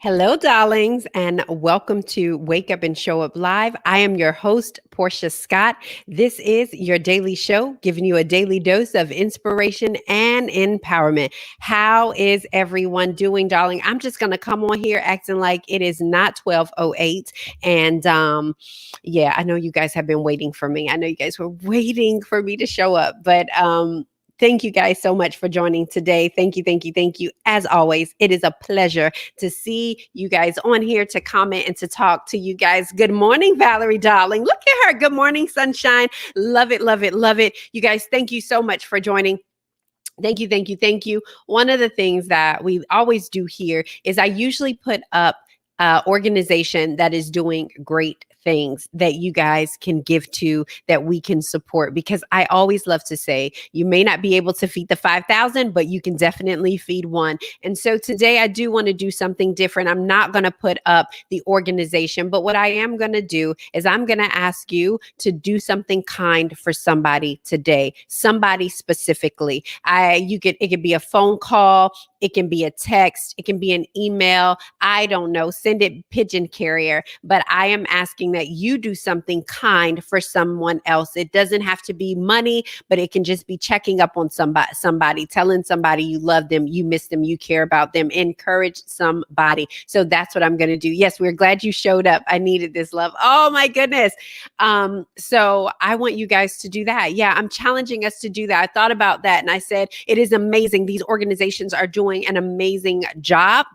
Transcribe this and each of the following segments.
Hello, darlings, and welcome to Wake Up and Show Up Live. I am your host, Portia Scott. This is your daily show, giving you a daily dose of inspiration and empowerment. How is everyone doing, darling? I'm just going to come on here acting like it is not 12:08. And yeah, I know you guys have been waiting for me. I know you guys were waiting for me to show up, but thank you guys so much for joining today. Thank you, thank you, thank you. As always, it is a pleasure to see you guys on here, to comment and to talk to you guys. Good morning, Valerie, darling. Look at her. Good morning, sunshine. Love it, love it, love it. You guys, thank you so much for joining. Thank you, thank you, thank you. One of the things that we always do here is I usually put up organization that is doing great things that you guys can give to, that we can support, because I always love to say, you may not be able to feed the 5,000, but you can definitely feed one. And so today I do want to do something different. I'm not going to put up the organization, but what I am going to do is I'm going to ask you to do something kind for somebody today, somebody specifically. It could be a phone call, it can be a text, it can be an email. I don't know, send it pigeon carrier, but I am asking that you do something kind for someone else. It doesn't have to be money, but it can just be checking up on somebody, telling somebody you love them, you miss them, you care about them, encourage somebody. So that's what I'm going to do. Yes, we're glad you showed up. I needed this, love. Oh my goodness. So I want you guys to do that. Yeah, I'm challenging us to do that. I thought about that and I said, it is amazing. These organizations are doing an amazing job.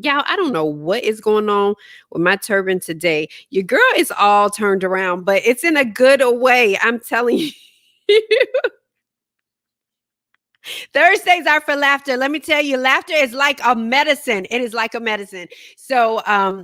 Y'all, I don't know what is going on with my turban today. Your girl is all turned around, but it's in a good way. I'm telling you. Thursdays are for laughter. Let me tell you, laughter is like a medicine. It is like a medicine. So,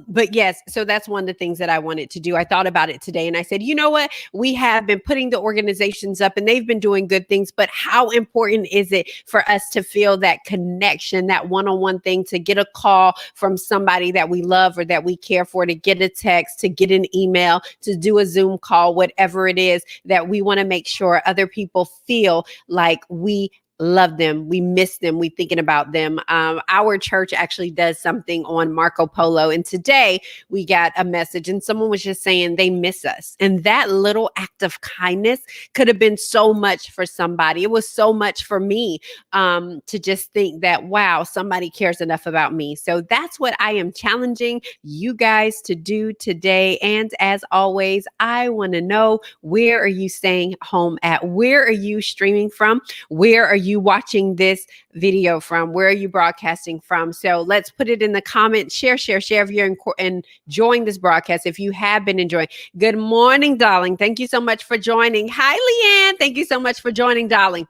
but yes, so that's one of the things that I wanted to do. I thought about it today and I said, you know what? We have been putting the organizations up and they've been doing good things, but how important is it for us to feel that connection, that one-on-one thing, to get a call from somebody that we love or that we care for, to get a text, to get an email, to do a Zoom call, whatever it is, that we want to make sure other people feel like we love them, we miss them, we thinking about them. Our church actually does something on Marco Polo, and today we got a message and someone was just saying they miss us, and that little act of kindness could have been so much for somebody. It was so much for me to just think that, wow, somebody cares enough about me. So that's what I am challenging you guys to do today. And as always, I want to know, where are you staying home at? Where are you streaming from? Where are you watching this video from? Where are you broadcasting from? So let's put it in the comments. Share if you're enjoying this broadcast, if you have been enjoying. Good morning, darling. Thank you so much for joining. Hi, Leanne. Thank you so much for joining, darling.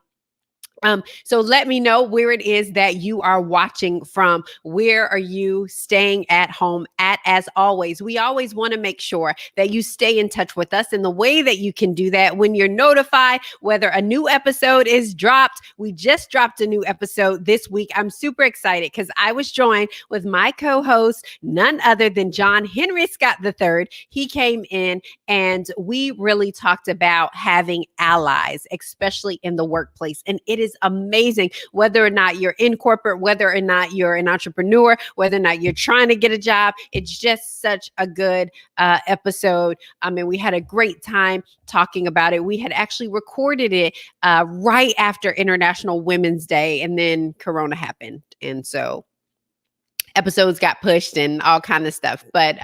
So let me know where it is that you are watching from. Where are you staying at home at? As always, we always want to make sure that you stay in touch with us. And the way that you can do that, when you're notified whether a new episode is dropped. We just dropped a new episode this week. I'm super excited because I was joined with my co-host, none other than John Henry Scott III. He came in and we really talked about having allies, especially in the workplace. And it is amazing, whether or not you're in corporate, whether or not you're an entrepreneur, whether or not you're trying to get a job. It's just such a good episode. I mean, we had a great time talking about it. We had actually recorded it right after International Women's Day, and then Corona happened. And so episodes got pushed and all kind of stuff. But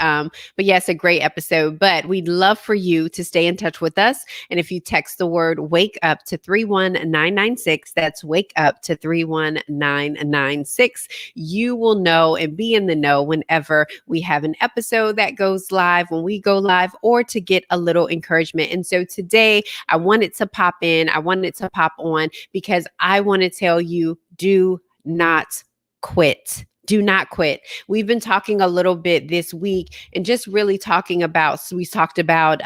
yes, a great episode. But we'd love for you to stay in touch with us. And if you text the word wake up to 31996, that's wake up to 31996, you will know and be in the know whenever we have an episode that goes live, when we go live, or to get a little encouragement. And so today I wanted to pop in, I wanted to pop on because I want to tell you, do not quit. Do not quit. We've been talking a little bit this week and just really talking about, so we talked about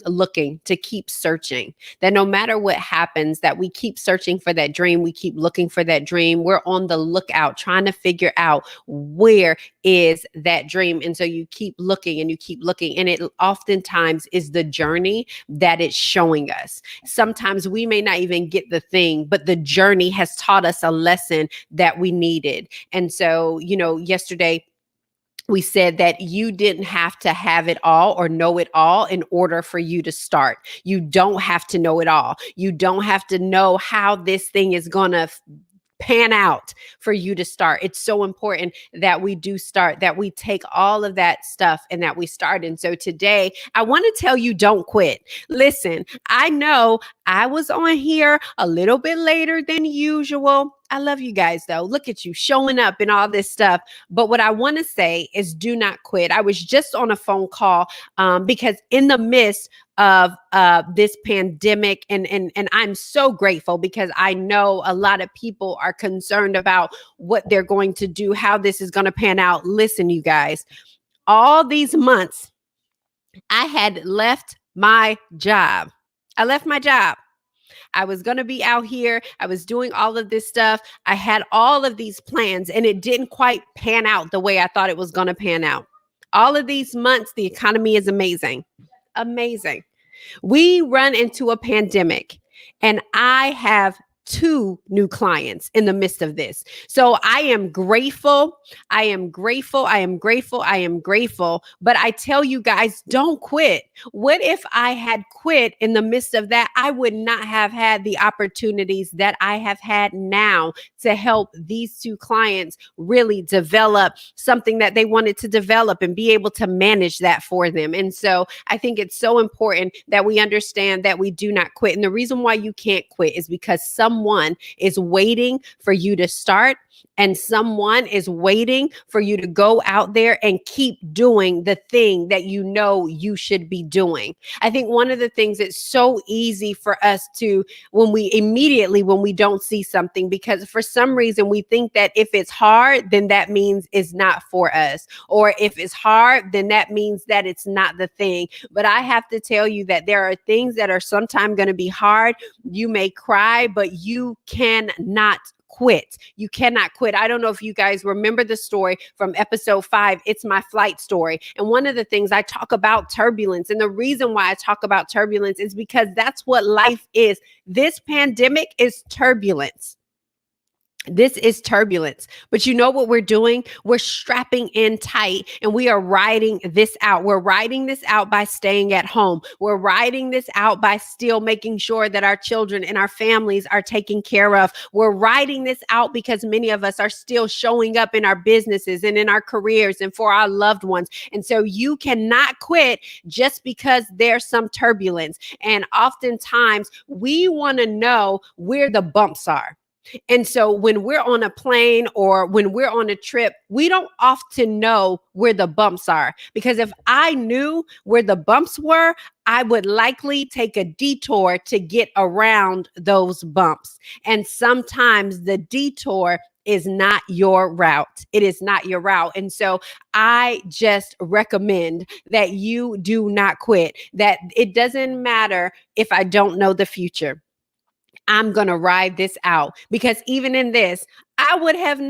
looking to keep searching, that no matter what happens, that we keep searching for that dream. We keep looking for that dream. We're on the lookout, trying to figure out where is that dream. And so you keep looking and you keep looking. And it oftentimes is the journey that it's showing us. Sometimes we may not even get the thing, but the journey has taught us a lesson that we needed. And so, yesterday we said that you didn't have to have it all or know it all in order for you to start. You don't have to know it all. You don't have to know how this thing is going to pan out for you to start. It's so important that we do start, that we take all of that stuff and that we start. And so today I want to tell you, don't quit. Listen, I know I was on here a little bit later than usual. I love you guys though. Look at you showing up and all this stuff. But what I want to say is do not quit. I was just on a phone call because in the midst of this pandemic, and I'm so grateful because I know a lot of people are concerned about what they're going to do, how this is going to pan out. Listen, you guys, all these months I had left my job. I left my job. I was going to be out here. I was doing all of this stuff. I had all of these plans and it didn't quite pan out the way I thought it was going to pan out. All of these months, the economy is amazing. Amazing. We run into a pandemic and I have 2 new clients in the midst of this. So I am grateful. I am grateful. I am grateful. I am grateful. But I tell you guys, don't quit. What if I had quit in the midst of that? I would not have had the opportunities that I have had now to help these 2 clients really develop something that they wanted to develop and be able to manage that for them. And so I think it's so important that we understand that we do not quit. And the reason why you can't quit is because someone is waiting for you to start, and someone is waiting for you to go out there and keep doing the thing that you know you should be doing. I think one of the things that's so easy for us to, when we don't see something, because for some reason we think that if it's hard, then that means it's not for us. Or if it's hard, then that means that it's not the thing. But I have to tell you that there are things that are sometimes going to be hard. You may cry, but you cannot quit. You cannot quit. I don't know if you guys remember the story from episode 5, It's My Flight story. And one of the things I talk about turbulence. And the reason why I talk about turbulence is because that's what life is. This pandemic is turbulence. This is turbulence. But you know what we're doing? We're strapping in tight and we are riding this out. We're riding this out by staying at home. We're riding this out by still making sure that our children and our families are taken care of. We're riding this out because many of us are still showing up in our businesses and in our careers and for our loved ones. And so you cannot quit just because there's some turbulence. And oftentimes we want to know where the bumps are. And so when we're on a plane or when we're on a trip, we don't often know where the bumps are, because if I knew where the bumps were, I would likely take a detour to get around those bumps. And sometimes the detour is not your route. It is not your route. And so I just recommend that you do not quit, that it doesn't matter if I don't know the future. I'm going to ride this out, because even in this, I would have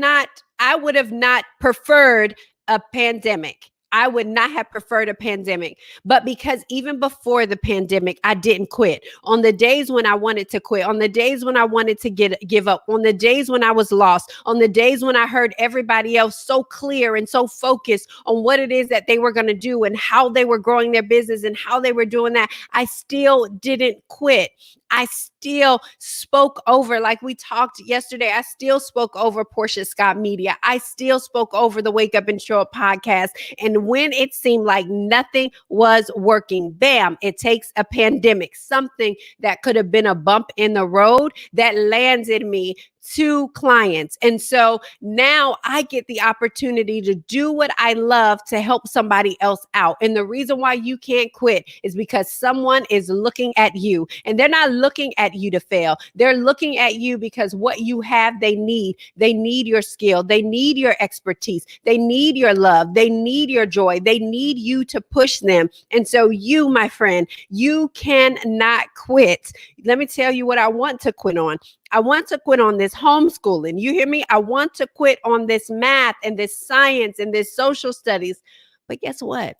not preferred a pandemic. I would not have preferred a pandemic. But because even before the pandemic, I didn't quit. On the days when I wanted to quit, on the days when I wanted to give up, on the days when I was lost, on the days when I heard everybody else so clear and so focused on what it is that they were going to do and how they were growing their business and how they were doing that, I still didn't quit. I still spoke over, like we talked yesterday, I still spoke over Portia Scott Media. I still spoke over the Wake Up and Show Up podcast. And when it seemed like nothing was working, bam, it takes a pandemic, something that could have been a bump in the road, that lands in me 2 clients. And so now I get the opportunity to do what I love to help somebody else out. And the reason why you can't quit is because someone is looking at you, and they're not looking at you to fail. They're looking at you because what you have, they need. They need your skill. They need your expertise. They need your love. They need your joy. They need you to push them. And so you, my friend, you cannot quit. Let me tell you what I want to quit on. I want to quit on this homeschooling. You hear me? I want to quit on this math and this science and this social studies. But guess what?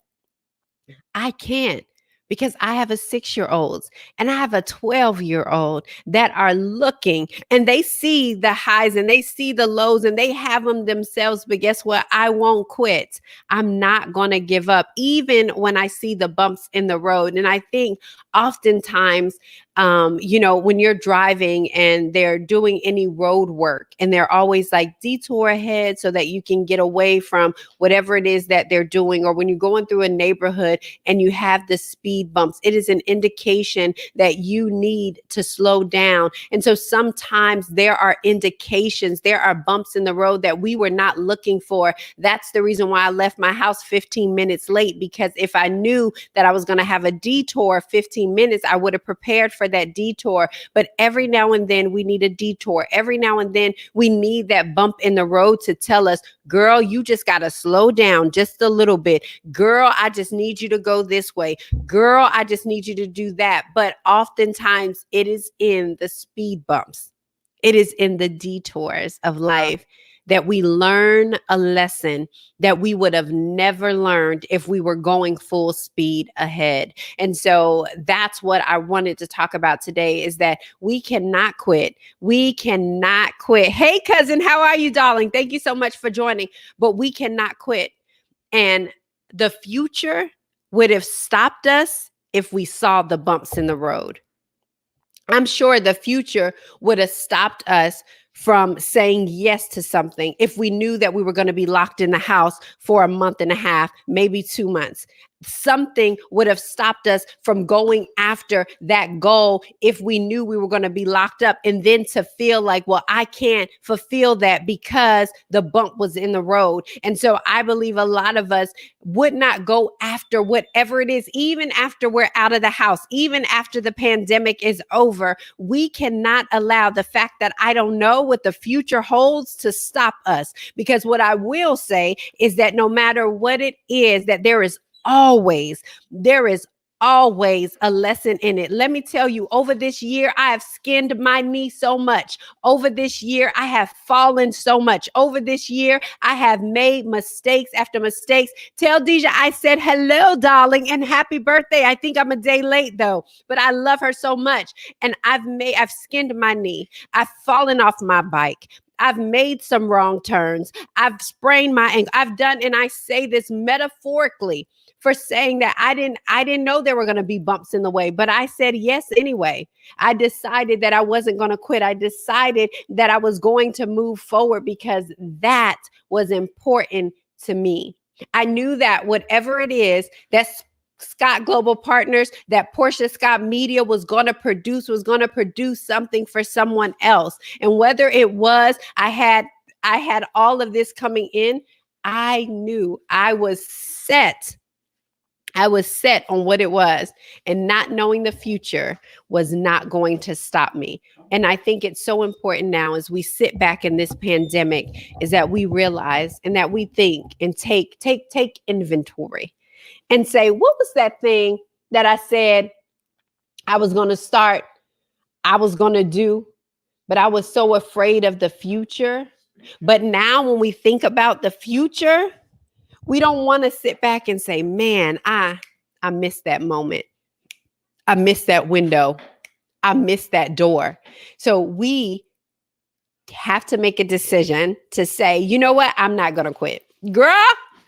I can't, because I have a 6-year-old and I have a 12-year-old that are looking, and they see the highs and they see the lows and they have them themselves. But guess what? I won't quit. I'm not going to give up, even when I see the bumps in the road. And I think oftentimes, when you're driving and they're doing any road work, and they're always like, detour ahead so that you can get away from whatever it is that they're doing. Or when you're going through a neighborhood and you have the speed bumps, it is an indication that you need to slow down. And so sometimes there are indications, there are bumps in the road that we were not looking for. That's the reason why I left my house 15 minutes late, because if I knew that I was going to have a detour 15 minutes, I would have prepared for that detour. But every now and then we need a detour. Every now and then we need that bump in the road to tell us, girl, you just got to slow down just a little bit. Girl, I just need you to go this way. Girl, I just need you to do that. But oftentimes it is in the speed bumps. It is in the detours of life that we learn a lesson that we would have never learned if we were going full speed ahead. And so that's what I wanted to talk about today, is that we cannot quit. We cannot quit. Hey, cousin, how are you, darling? Thank you so much for joining. But we cannot quit. And the future would have stopped us if we saw the bumps in the road. I'm sure the future would have stopped us from saying yes to something if we knew that we were going to be locked in the house for a month and a half, maybe 2 months. Something would have stopped us from going after that goal if we knew we were going to be locked up, and then to feel like, well, I can't fulfill that because the bump was in the road. And so I believe a lot of us would not go after whatever it is, even after we're out of the house, even after the pandemic is over. We cannot allow the fact that I don't know what the future holds to stop us. Because what I will say is that no matter what it is, that there is always a lesson in it. Let me tell you, over this year, I have skinned my knee so much. Over this year, I have fallen so much. Over this year, I have made mistakes after mistakes. Tell Deja I said hello, darling, and happy birthday. I think I'm a day late though, but I love her so much. And I've skinned my knee. I've fallen off my bike. I've made some wrong turns. I've sprained my ankle. I've done, and I say this metaphorically, for saying that I didn't know there were going to be bumps in the way, but I said yes anyway. I decided that I wasn't going to quit. I decided that I was going to move forward because that was important to me. I knew that whatever it is that Scott Global Partners, that Portia Scott Media was going to produce something for someone else. And whether it was, I had all of this coming in, I knew I was set. I was set on what it was, and not knowing the future was not going to stop me. And I think it's so important now, as we sit back in this pandemic, is that we realize and that we think and take inventory and say, what was that thing that I said I was going to start, I was going to do, but I was so afraid of the future. But now when we think about the future, we don't want to sit back and say, man, I missed that moment. I missed that window. I missed that door. So we have to make a decision to say, you know what? I'm not going to quit. Girl,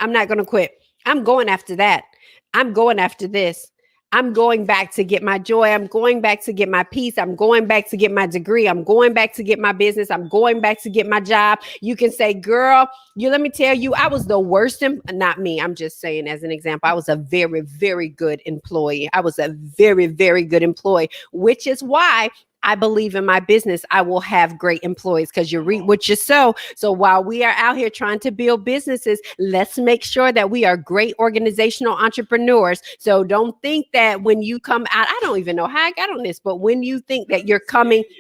I'm not going to quit. I'm going after that. I'm going after this. I'm going back to get my joy. I'm going back to get my peace. I'm going back to get my degree. I'm going back to get my business. I'm going back to get my job. You can say, girl, let me tell you, I was the worst. Not me. I'm just saying as an example, I was a very, very good employee. I was a very, very good employee, which is why I believe in my business, I will have great employees because you reap what you sow. So while we are out here trying to build businesses, let's make sure that we are great organizational entrepreneurs. So don't think that when you come out, I don't even know how I got on this, but when you think that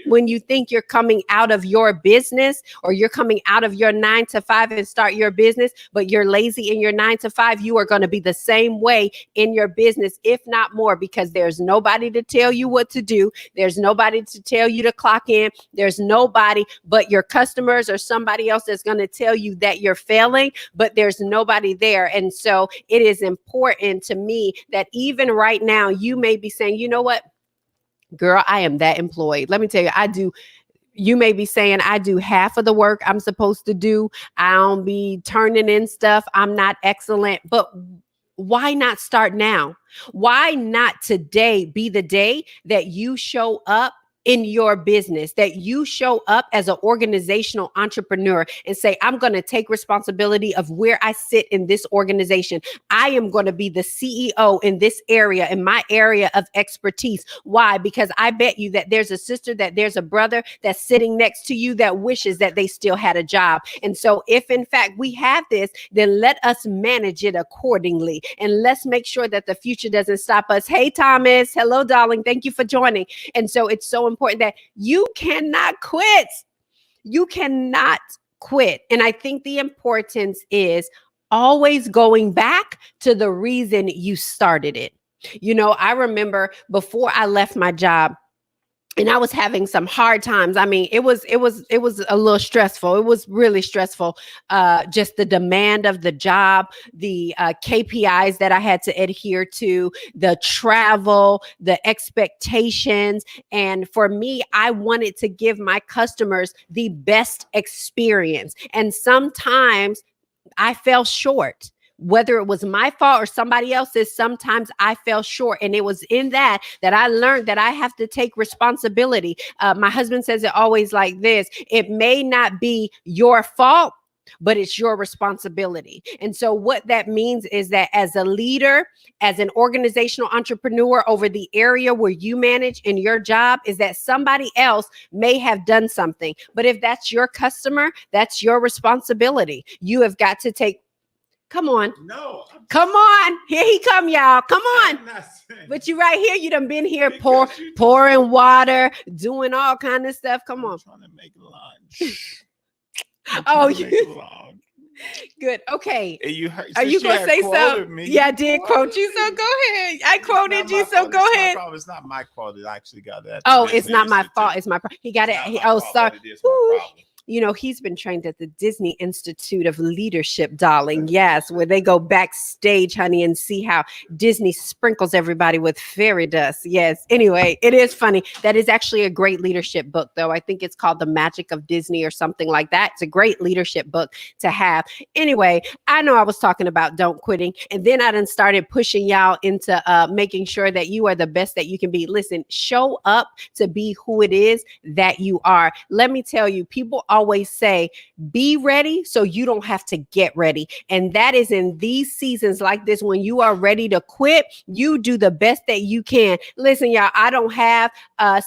when you think you're coming out of your business, or you're coming out of your 9 to 5 and start your business, but you're lazy in your 9 to 5, you are going to be the same way in your business, if not more, because there's nobody to tell you what to do. There's nobody to tell you to clock in. There's nobody but your customers or somebody else that's going to tell you that you're failing, but there's nobody there. And so it is important to me that even right now, you may be saying, you know what, girl, I am that employed. Let me tell you, you may be saying, I do half of the work I'm supposed to do. I don't be turning in stuff. I'm not excellent, but why not start now? Why not today be the day that you show up in your business, that you show up as an organizational entrepreneur and say, I'm going to take responsibility of where I sit in this organization. I am going to be the CEO in this area, in my area of expertise. Why? Because I bet you that there's a sister, that there's a brother that's sitting next to you that wishes that they still had a job. And so if in fact we have this, then let us manage it accordingly. And let's make sure that the future doesn't stop us. Hey, Thomas. Hello, darling. Thank you for joining. And so it's so important that you cannot quit. You cannot quit. And I think the importance is always going back to the reason you started it. You know, I remember before I left my job, and I was having some hard times. I mean, it was a little stressful. It was really stressful. Just the demand of the job, the KPIs that I had to adhere to, the travel, the expectations. And for me, I wanted to give my customers the best experience. And sometimes I fell short. Whether it was my fault or somebody else's, sometimes I fell short. And it was in that I learned that I have to take responsibility. My husband says it always like this: it may not be your fault, but it's your responsibility. And so what that means is that as a leader, as an organizational entrepreneur over the area where you manage in your job, is that somebody else may have done something. But if that's your customer, that's your responsibility. You have got to take. Come on. No. Come on. Here he come, y'all. Come on. But you right here. You done been here pouring water, doing all kind of stuff. Come on. I'm trying to make lunch. Oh, good. Okay. Are you going to say something? Yeah, I did quote you. So go ahead. I quoted you. So go ahead. It's not my fault. I actually got that. Oh, it's not my fault. It's my problem. He got it. Sorry. You know, he's been trained at the Disney Institute of Leadership, darling. Yes, where they go backstage, honey, and see how Disney sprinkles everybody with fairy dust. Yes. Anyway, it is funny. That is actually a great leadership book, though. I think it's called The Magic of Disney or something like that. It's a great leadership book to have. Anyway, I know I was talking about don't quitting, and then I done started pushing y'all into making sure that you are the best that you can be. Listen, show up to be who it is that you are. Let me tell you, people always say, be ready so you don't have to get ready. And that is in these seasons like this, when you are ready to quit, you do the best that you can. Listen, y'all, I don't have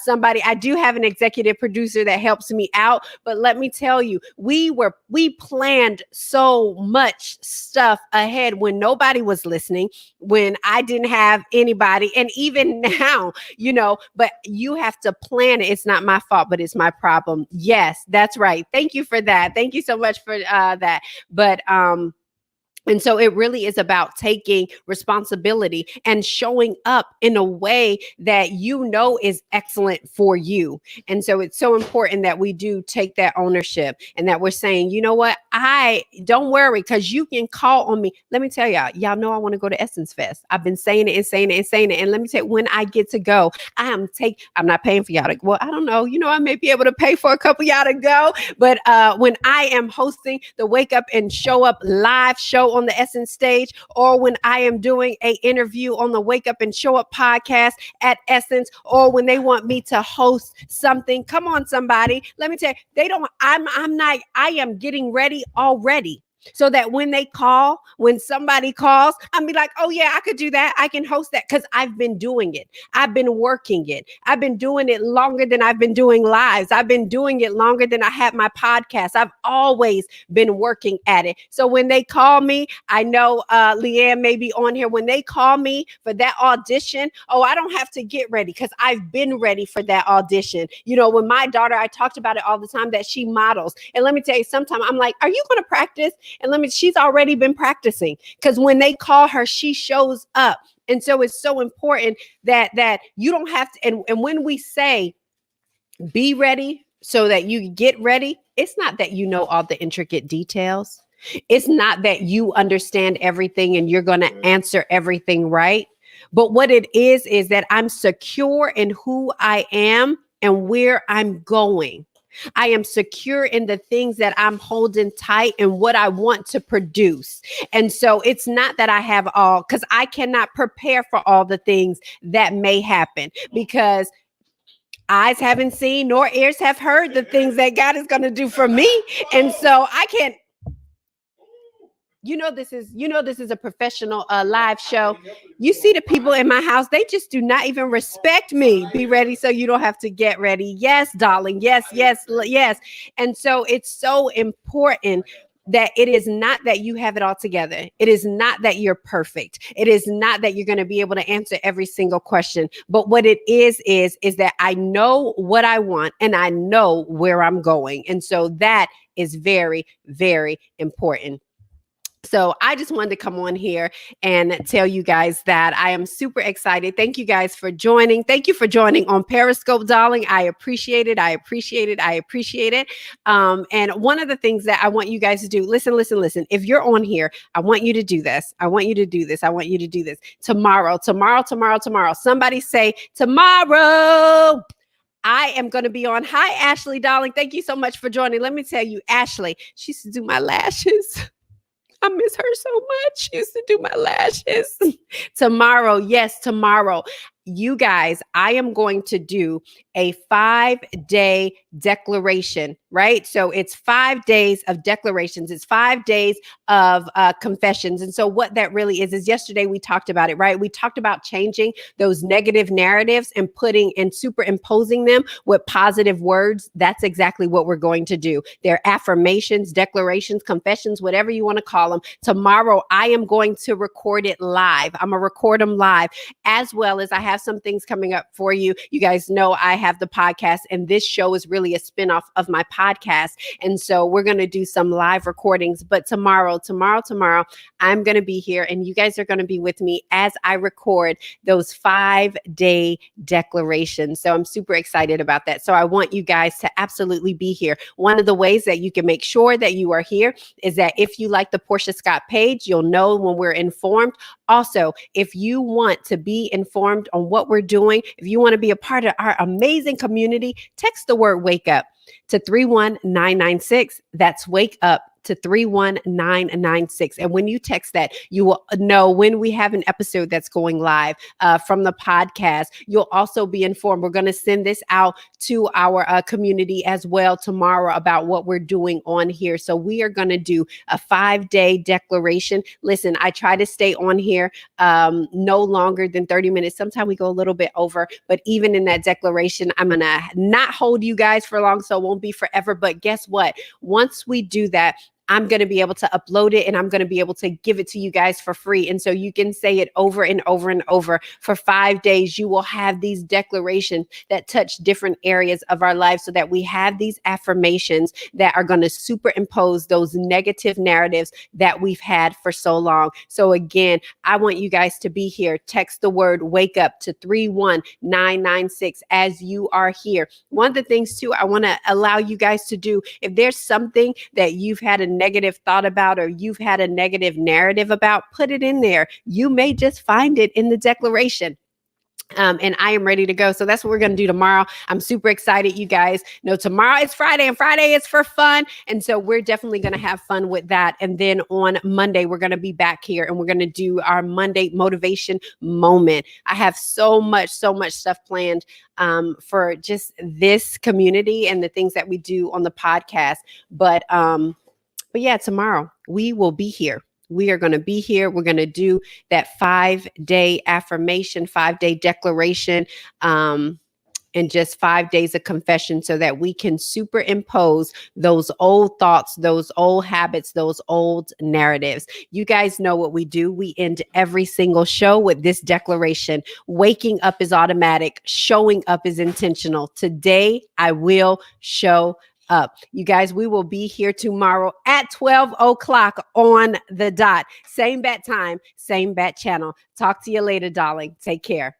somebody. I do have an executive producer that helps me out. But let me tell you, we planned so much stuff ahead when nobody was listening, when I didn't have anybody. And even now, you know, but you have to plan it. It's not my fault, but it's my problem. Yes, that's right. Thank you for that. Thank you so much for that. But and so it really is about taking responsibility and showing up in a way that you know is excellent for you. And so it's so important that we do take that ownership and that we're saying, you know what, don't worry, because you can call on me. Let me tell y'all know I want to go to Essence Fest. I've been saying it and saying it and saying it. And let me tell you, when I get to go, I'm not paying for y'all to, well, I don't know, you know, I may be able to pay for a couple y'all to go. But when I am hosting the Wake Up and Show Up live show on the Essence stage, or when I am doing a interview on the Wake Up and Show Up podcast at Essence, or when they want me to host something, come on, somebody, let me tell you, I am getting ready already. so that when somebody calls, I'll be like, oh yeah, I could do that. I can host that because I've been doing it. I've been working it. I've been doing it longer than I've been doing lives. I've been doing it longer than I had my podcast. I've always been working at it. So when they call me, I know Leanne may be on here. When they call me for that audition, oh, I don't have to get ready because I've been ready for that audition. You know, when my daughter, I talked about it all the time that she models. And let me tell you, sometimes I'm like, are you going to practice? And she's already been practicing because when they call her, she shows up. And so it's so important that you don't have to. And when we say be ready so that you get ready, it's not that you know all the intricate details. It's not that you understand everything and you're going to answer everything right. But what it is that I'm secure in who I am and where I'm going. I am secure in the things that I'm holding tight and what I want to produce. And so it's not that I have all, because I cannot prepare for all the things that may happen, because eyes haven't seen nor ears have heard the things that God is going to do for me. And so I can't. This is a professional live show. You see the people in my house, they just do not even respect me. Be ready so you don't have to get ready. Yes, darling. Yes, yes, yes. And so it's so important that it is not that you have it all together. It is not that you're perfect. It is not that you're going to be able to answer every single question. But what it is that I know what I want and I know where I'm going. And so that is very, very important. So I just wanted to come on here and tell you guys that I am super excited. Thank you guys for joining. Thank you for joining on Periscope, darling. I appreciate it. I appreciate it. I appreciate it. And one of the things that I want you guys to do, listen. If you're on here, I want you to do this. I want you to do this. I want you to do this tomorrow. Somebody say tomorrow. I am going to be on. Hi, Ashley, darling. Thank you so much for joining. Let me tell you, Ashley, she used to do my lashes. I miss her so much. She used to do my lashes. Tomorrow, yes, tomorrow. You guys, I am going to do a 5-day declaration, right? So it's 5 days of declarations. It's 5 days of confessions. And so what that really is yesterday we talked about it, right? We talked about changing those negative narratives and superimposing them with positive words. That's exactly what we're going to do. They're affirmations, declarations, confessions, whatever you want to call them. Tomorrow, I am going to record it live. I'm going to record them live, as well as I have some things coming up for you. You guys know I have the podcast, and this show is really a spinoff of my podcast. And so we're going to do some live recordings. But tomorrow, I'm going to be here, and you guys are going to be with me as I record those 5-day declarations. So I'm super excited about that. So I want you guys to absolutely be here. One of the ways that you can make sure that you are here is that if you like the Portia Scott page, you'll know when we're informed. Also, if you want to be informed on what we're doing, if you want to be a part of our amazing community, text the word wake up to 31996. That's wake up to 31996. And when you text that, you will know when we have an episode that's going live from the podcast. You'll also be informed. We're going to send this out to our community as well tomorrow about what we're doing on here. So we are going to do a 5-day declaration. Listen, I try to stay on here no longer than 30 minutes. Sometimes we go a little bit over, but even in that declaration, I'm going to not hold you guys for long, so it won't be forever. But guess what? Once we do that, I'm going to be able to upload it, and I'm going to be able to give it to you guys for free. And so you can say it over and over and over for 5 days. You will have these declarations that touch different areas of our lives, so that we have these affirmations that are going to superimpose those negative narratives that we've had for so long. So again, I want you guys to be here. Text the word wake up to 31996 as you are here. One of the things too, I want to allow you guys to do, if there's something that you've had a negative thought about, or you've had a negative narrative about, put it in there. You may just find it in the declaration. And I am ready to go. So that's what we're going to do tomorrow. I'm super excited. You guys know tomorrow is Friday, and Friday is for fun. And so we're definitely going to have fun with that. And then on Monday, we're going to be back here, and we're going to do our Monday motivation moment. I have so much stuff planned for just this community and the things that we do on the podcast. But But yeah, tomorrow we will be here. We are going to be here. We're going to do that 5-day affirmation, 5-day declaration. And just 5 days of confession so that we can superimpose those old thoughts, those old habits, those old narratives. You guys know what we do. We end every single show with this declaration. Waking up is automatic. Showing up is intentional. Today, I will show up. You guys, we will be here tomorrow at 12 o'clock on the dot. Same bat time, same bat channel. Talk to you later, darling. Take care.